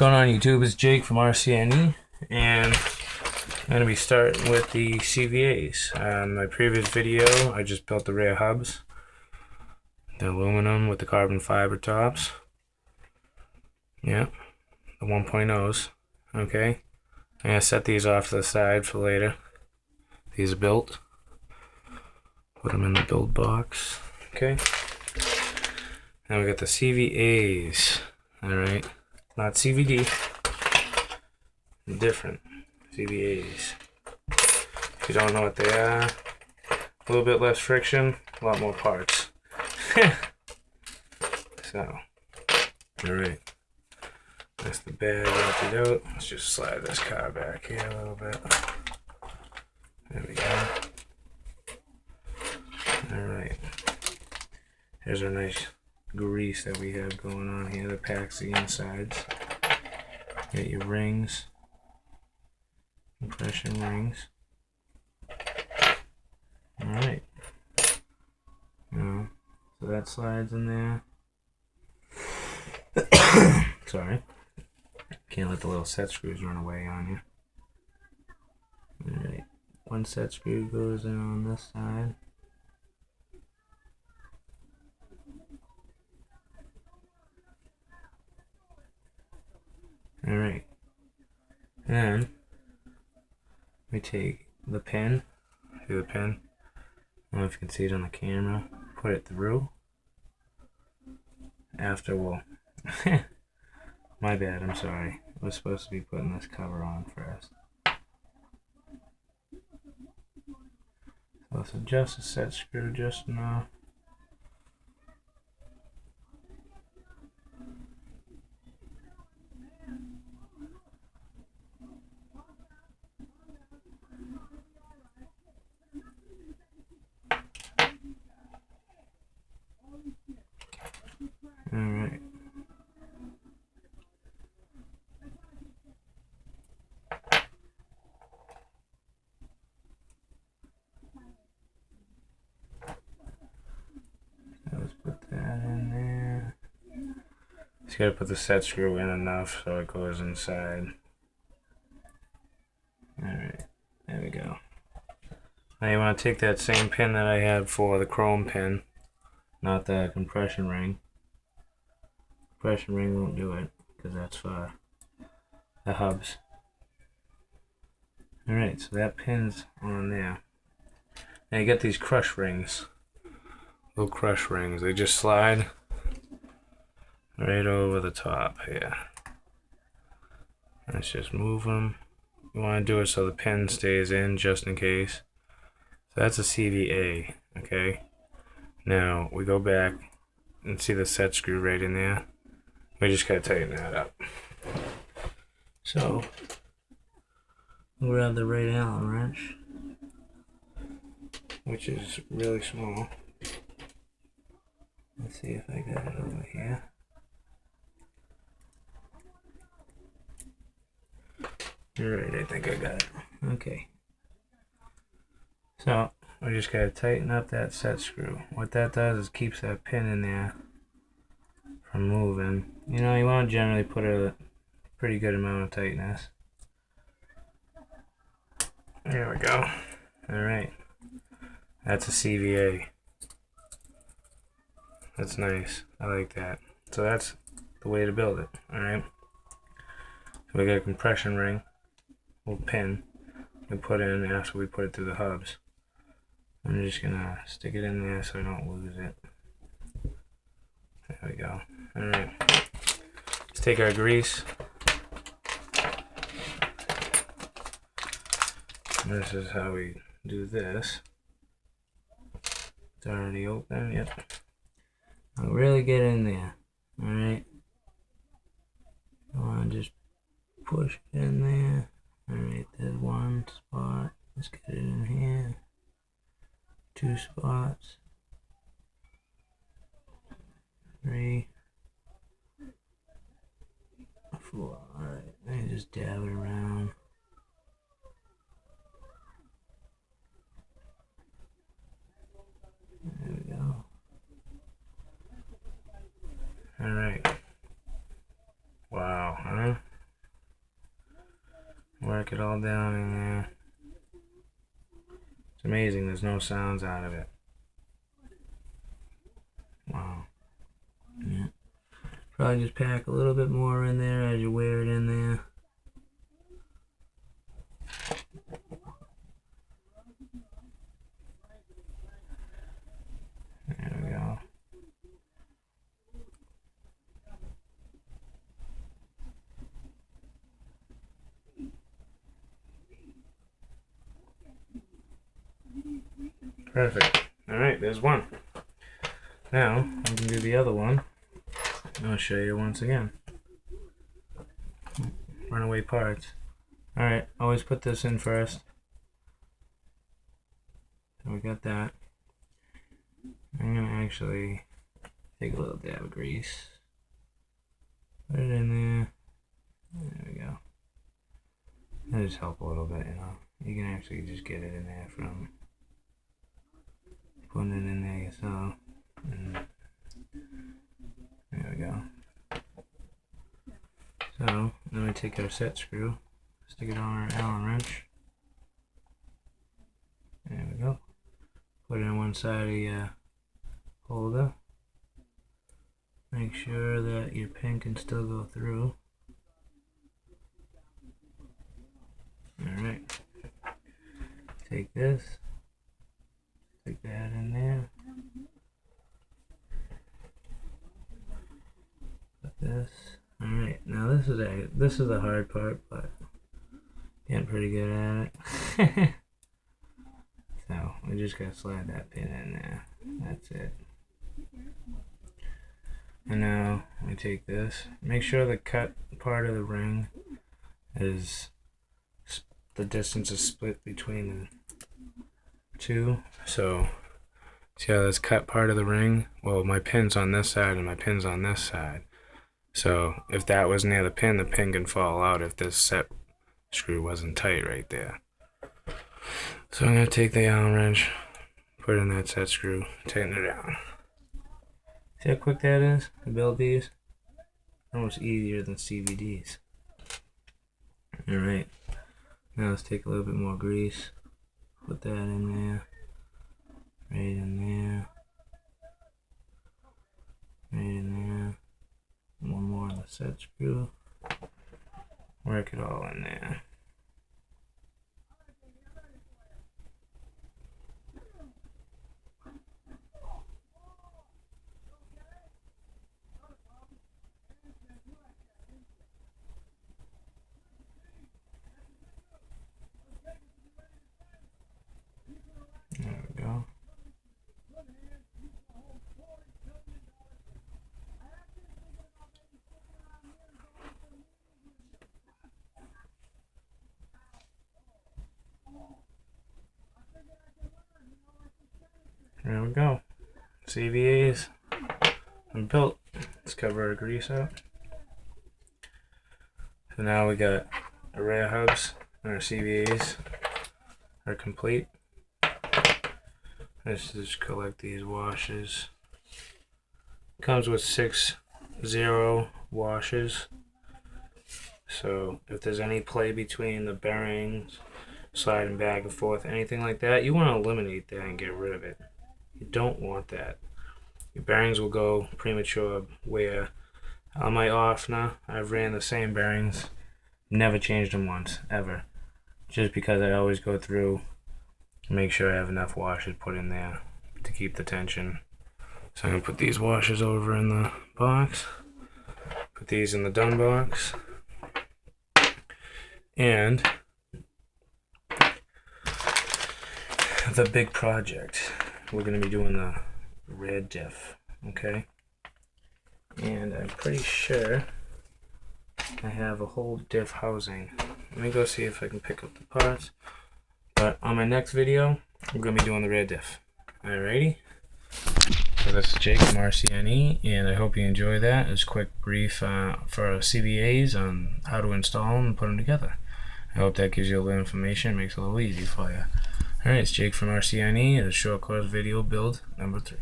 going on YouTube? It's Jake from Sc10, and I'm going to be starting with the CVAs. My previous video, I just built the rear hubs, the aluminum with the carbon fiber tops. Yeah, the 1.0s. Okay, I'm going to set these off to the side for later. These are built. Put them in the build box. Okay. Now we got the CVAs. Alright. Not CVD. Different. CVAs. If you don't know what they are, a little bit less friction, a lot more parts. So, alright. That's the bag emptied out. Let's just slide this car back here a little bit. There we go. Alright. Here's our nice grease that we have going on here that packs the insides. Get your rings, compression rings. Alright. So that slides in there. Sorry. Can't let the little set screws run away on you. Alright. One set screw goes in on this side. Alright, and we take the pin, see the pin, I don't know if you can see it on the camera, put it through, after we'll, my bad, I'm sorry, we're supposed to be putting this cover on first. So let's adjust the set screw just enough. Alright. Let's put that in there. Just gotta put the set screw in enough so it goes inside. Alright, there we go. Now you want to take that same pin that I had for the chrome pin, not the compression ring. Compression ring won't do it because that's for the hubs. Alright, so that pin's on there. Now you get these crush rings. Little crush rings. They just slide right over the top here. Let's just move them. You want to do it so the pin stays in just in case. So that's a CVA, okay? Now we go back and see the set screw right in there. We just gotta tighten that up. So we'll grab the right Allen wrench, which is really small. Let's see if I got it over here. Alright, I think I got it. Okay. So we just gotta tighten up that set screw. What that does is keeps that pin in there from moving. You know, you want to generally put a pretty good amount of tightness. There we go. Alright. That's a CVA. That's nice. I like that. So that's the way to build it. Alright. So we got a compression ring, little pin we put in after we put it through the hubs. I'm just gonna stick it in there so I don't lose it. There we go. Alright. Let's take our grease. This is how we do this. It's already open, yep. Now really get in there. Alright. I wanna just push it in there. Alright, there's one spot. Let's get it in here. 2 spots. 3, 4. Alright, and just dab it around. There we go. Alright. Wow, huh? Work it all down in there. It's amazing there's no sounds out of it. Wow. Yeah. Probably just pack a little bit more in there as you wear it in there. There we go. Perfect. Alright, there's one. Now, I can do the other one. I'll show you once again. Runaway parts. Alright, always put this in first. So we got that. I'm going to actually take a little dab of grease. Put it in there. There we go. That'll just help a little bit, you know. You can actually just get it in there from putting it in there yourself. And there we go. So, then we take our set screw, stick it on our Allen wrench. There we go. Put it on one side of your holder. Make sure that your pin can still go through. Alright. Take this. Stick that in there. Put this. Alright, now this is the hard part, but getting pretty good at it. So we just gotta slide that pin in there. That's it. And now we take this. Make sure the cut part of the ring is the distance is split between the two. So see how this cut part of the ring? Well, my pin's on this side and my pin's on this side. So if that was near the pin can fall out if this set screw wasn't tight right there. So I'm going to take the Allen wrench, put it in that set screw, tighten it down. See how quick that is to build these? Almost easier than CVDs. Alright, now let's take a little bit more grease, put that in there, right in there, right in there. One more on the set screw. Work it all in there. There we go. There we go. CVAs are built. Let's cover our grease up. So now we got our rail hubs and our CVAs are complete. Let's just collect these washes. Comes with 6 0 washes. So if there's any play between the bearings, sliding back and forth, anything like that, you want to eliminate that and get rid of it. You don't want that. Your bearings will go premature. Where on my Offner, I've ran the same bearings, never changed them once, ever. Just because I always go through, make sure I have enough washers put in there to keep the tension. So I'm going to put these washers over in the box, put these in the done box, and the big project. We're going to be doing the rear diff, okay? And I'm pretty sure I have a whole diff housing. Let me go see if I can pick up the parts. But on my next video, we're going to be doing the rear diff. Alrighty? So this is Jake from Sc10, and I hope you enjoy that. It's a quick brief for our CVAs on how to install them and put them together. I hope that gives you a little information, makes it a little easy for you. Alright, it's Jake from Sc10, and a short course video build number 3.